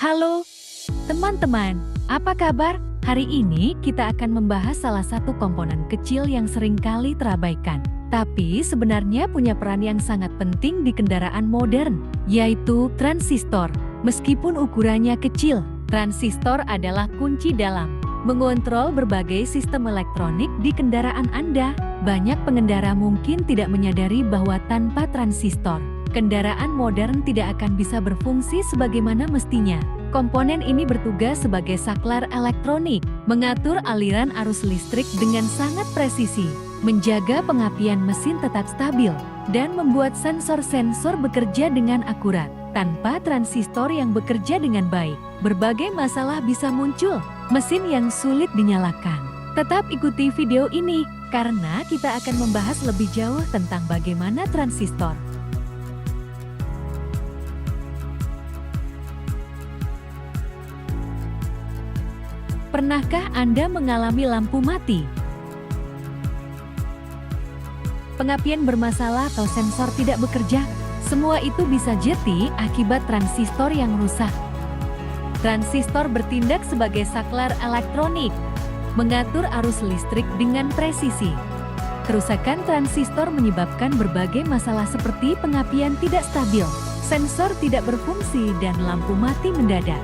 Halo, teman-teman. Apa kabar? Hari ini kita akan membahas salah satu komponen kecil yang seringkali terabaikan, tapi sebenarnya punya peran yang sangat penting di kendaraan modern, yaitu transistor. Meskipun ukurannya kecil, transistor adalah kunci dalam mengontrol berbagai sistem elektronik di kendaraan Anda. Banyak pengendara mungkin tidak menyadari bahwa tanpa transistor, kendaraan modern tidak akan bisa berfungsi sebagaimana mestinya. Komponen ini bertugas sebagai saklar elektronik, mengatur aliran arus listrik dengan sangat presisi, menjaga pengapian mesin tetap stabil, dan membuat sensor-sensor bekerja dengan akurat. Tanpa transistor yang bekerja dengan baik, berbagai masalah bisa muncul, mesin yang sulit dinyalakan. Tetap ikuti video ini, karena kita akan membahas lebih jauh tentang bagaimana transistor Pernahkah Anda mengalami lampu mati, pengapian bermasalah atau sensor tidak bekerja? Semua itu bisa jadi akibat transistor yang rusak. Transistor bertindak sebagai saklar elektronik, mengatur arus listrik dengan presisi. Kerusakan transistor menyebabkan berbagai masalah seperti pengapian tidak stabil, sensor tidak berfungsi, dan lampu mati mendadak.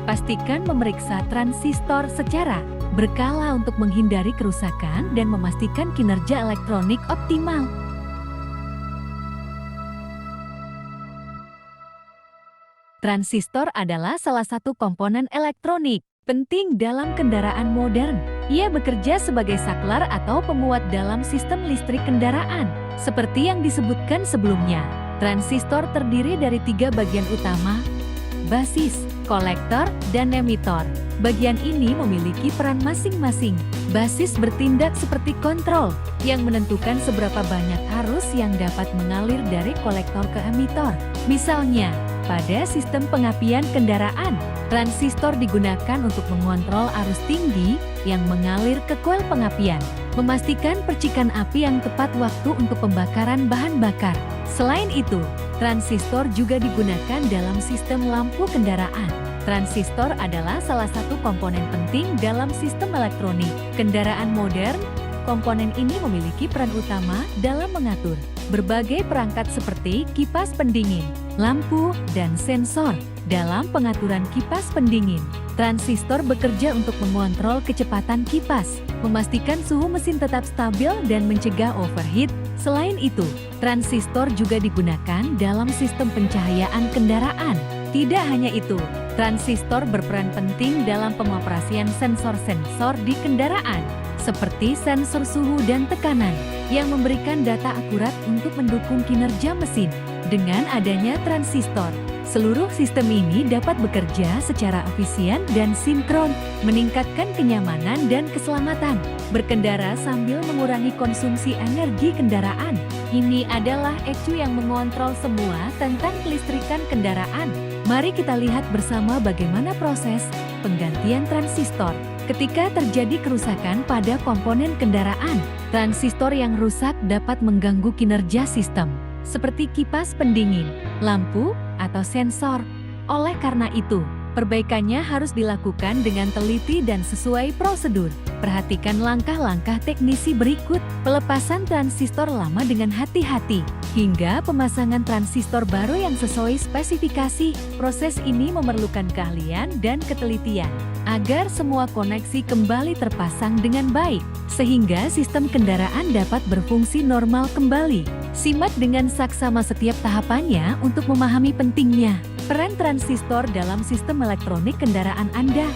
Pastikan memeriksa transistor secara berkala untuk menghindari kerusakan dan memastikan kinerja elektronik optimal. Transistor adalah salah satu komponen elektronik penting dalam kendaraan modern. Ia bekerja sebagai saklar atau pemuat dalam sistem listrik kendaraan. Seperti yang disebutkan sebelumnya, transistor terdiri dari 3 bagian utama: basis, kolektor, dan emitor. Bagian ini memiliki peran masing-masing. Basis bertindak seperti kontrol, yang menentukan seberapa banyak arus yang dapat mengalir dari kolektor ke emitor. Misalnya, pada sistem pengapian kendaraan, transistor digunakan untuk mengontrol arus tinggi yang mengalir ke koil pengapian, memastikan percikan api yang tepat waktu untuk pembakaran bahan bakar. Selain itu, transistor juga digunakan dalam sistem lampu kendaraan. Transistor adalah salah satu komponen penting dalam sistem elektronik kendaraan modern. Komponen ini memiliki peran utama dalam mengatur berbagai perangkat seperti kipas pendingin, lampu, dan sensor. Dalam pengaturan kipas pendingin, transistor bekerja untuk mengontrol kecepatan kipas, memastikan suhu mesin tetap stabil, dan mencegah overheat. Selain itu, transistor juga digunakan dalam sistem pencahayaan kendaraan. Tidak hanya itu, transistor berperan penting dalam pengoperasian sensor-sensor di kendaraan, seperti sensor suhu dan tekanan, yang memberikan data akurat untuk mendukung kinerja mesin. Dengan adanya transistor, seluruh sistem ini dapat bekerja secara efisien dan sinkron, meningkatkan kenyamanan dan keselamatan berkendara sambil mengurangi konsumsi energi kendaraan. Ini adalah ECU yang mengontrol semua tentang kelistrikan kendaraan. Mari kita lihat bersama bagaimana proses penggantian transistor. Ketika terjadi kerusakan pada komponen kendaraan, transistor yang rusak dapat mengganggu kinerja sistem, seperti kipas pendingin, lampu, atau sensor. Oleh karena itu, perbaikannya harus dilakukan dengan teliti dan sesuai prosedur. Perhatikan langkah-langkah teknisi berikut: pelepasan transistor lama dengan hati-hati, hingga pemasangan transistor baru yang sesuai spesifikasi. Proses ini memerlukan keahlian dan ketelitian, agar semua koneksi kembali terpasang dengan baik, sehingga sistem kendaraan dapat berfungsi normal kembali. Simak dengan saksama setiap tahapannya untuk memahami pentingnya peran transistor dalam sistem elektronik kendaraan Anda.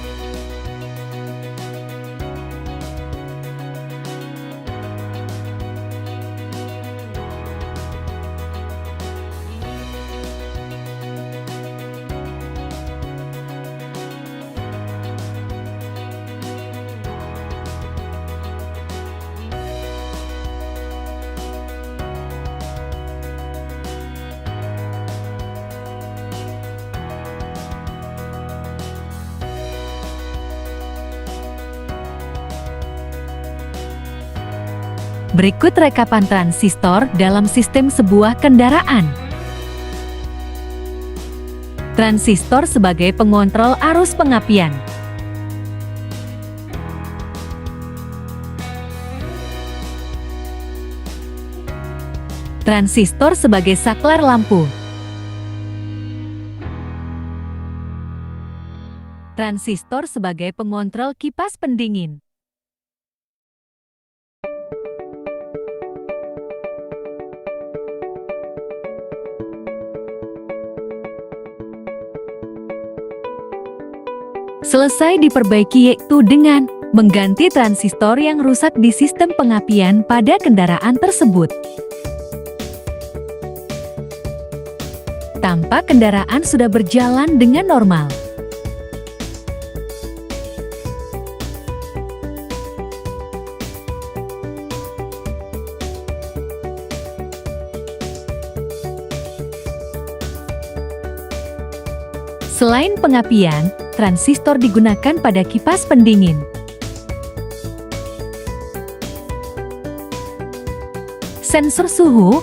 Berikut rekapan transistor dalam sistem sebuah kendaraan. Transistor sebagai pengontrol arus pengapian. Transistor sebagai saklar lampu. Transistor sebagai pengontrol kipas pendingin. Selesai diperbaiki yaitu dengan mengganti transistor yang rusak di sistem pengapian pada kendaraan tersebut. Tampak kendaraan sudah berjalan dengan normal. Selain pengapian, transistor digunakan pada kipas pendingin. Sensor suhu,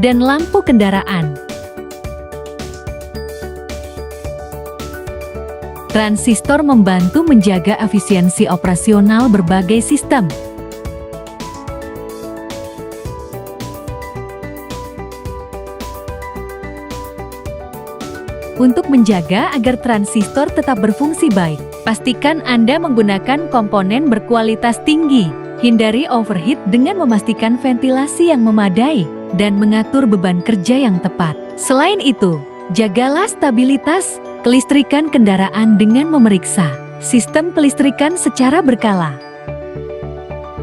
dan lampu kendaraan. Transistor membantu menjaga efisiensi operasional berbagai sistem. Untuk menjaga agar transistor tetap berfungsi baik, pastikan Anda menggunakan komponen berkualitas tinggi. Hindari overheat dengan memastikan ventilasi yang memadai dan mengatur beban kerja yang tepat. Selain itu, jagalah stabilitas kelistrikan kendaraan dengan memeriksa sistem kelistrikan secara berkala.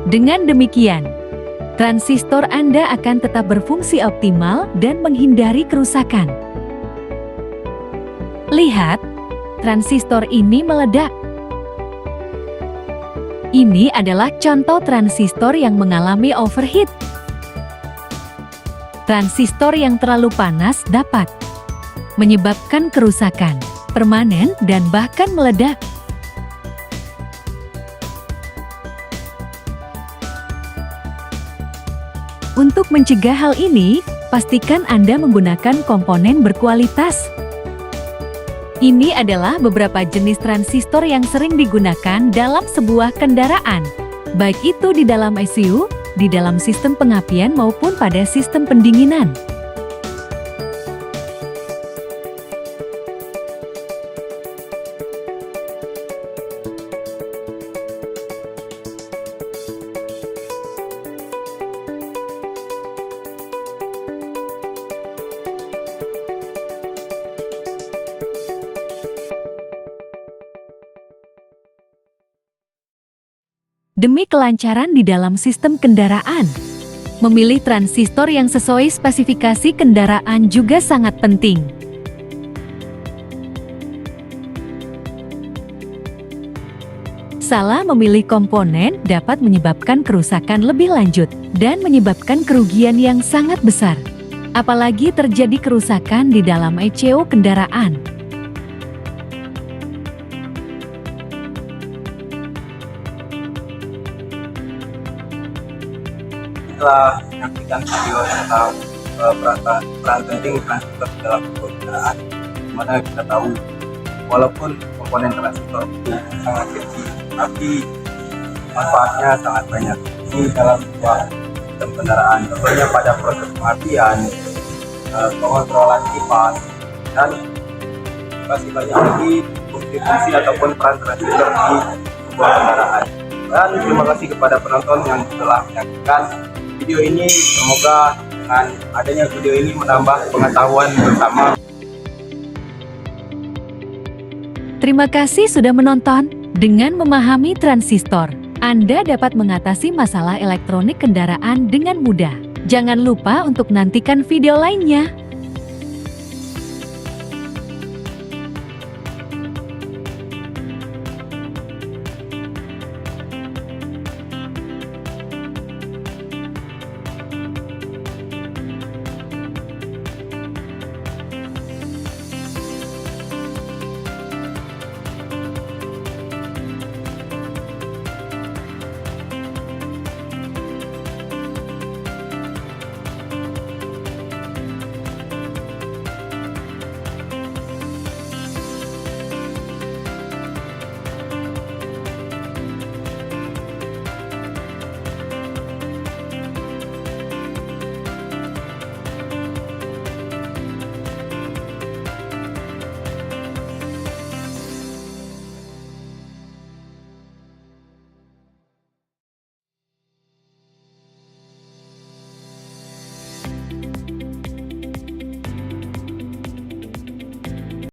Dengan demikian, transistor Anda akan tetap berfungsi optimal dan menghindari kerusakan. Lihat, transistor ini meledak. Ini adalah contoh transistor yang mengalami overheat. Transistor yang terlalu panas dapat menyebabkan kerusakan permanen dan bahkan meledak. Untuk mencegah hal ini, pastikan Anda menggunakan komponen berkualitas. Ini adalah beberapa jenis transistor yang sering digunakan dalam sebuah kendaraan, baik itu di dalam ECU, di dalam sistem pengapian maupun pada sistem pendinginan. Demi kelancaran di dalam sistem kendaraan, memilih transistor yang sesuai spesifikasi kendaraan juga sangat penting. Salah memilih komponen dapat menyebabkan kerusakan lebih lanjut dan menyebabkan kerugian yang sangat besar. Apalagi terjadi kerusakan di dalam ECU kendaraan. Setelah menyaksikan video tentang peran penting transistor dalam sebuah kendaraan, dimana kita tahu walaupun komponen transistor itu sangat kecil, tapi manfaatnya sangat banyak di dalam sebuah sistem kendaraan. Contohnya pada proses pengapian, pengontrolan kipas, dan masih banyak lagi fungsi-fungsi ataupun peran transistor di sebuah kendaraan. Dan terima kasih kepada penonton yang telah menyaksikan video ini. Semoga dengan adanya video ini menambah pengetahuan bersama. Terima kasih sudah menonton. Dengan memahami transistor, Anda dapat mengatasi masalah elektronik kendaraan dengan mudah. Jangan lupa untuk nantikan video lainnya.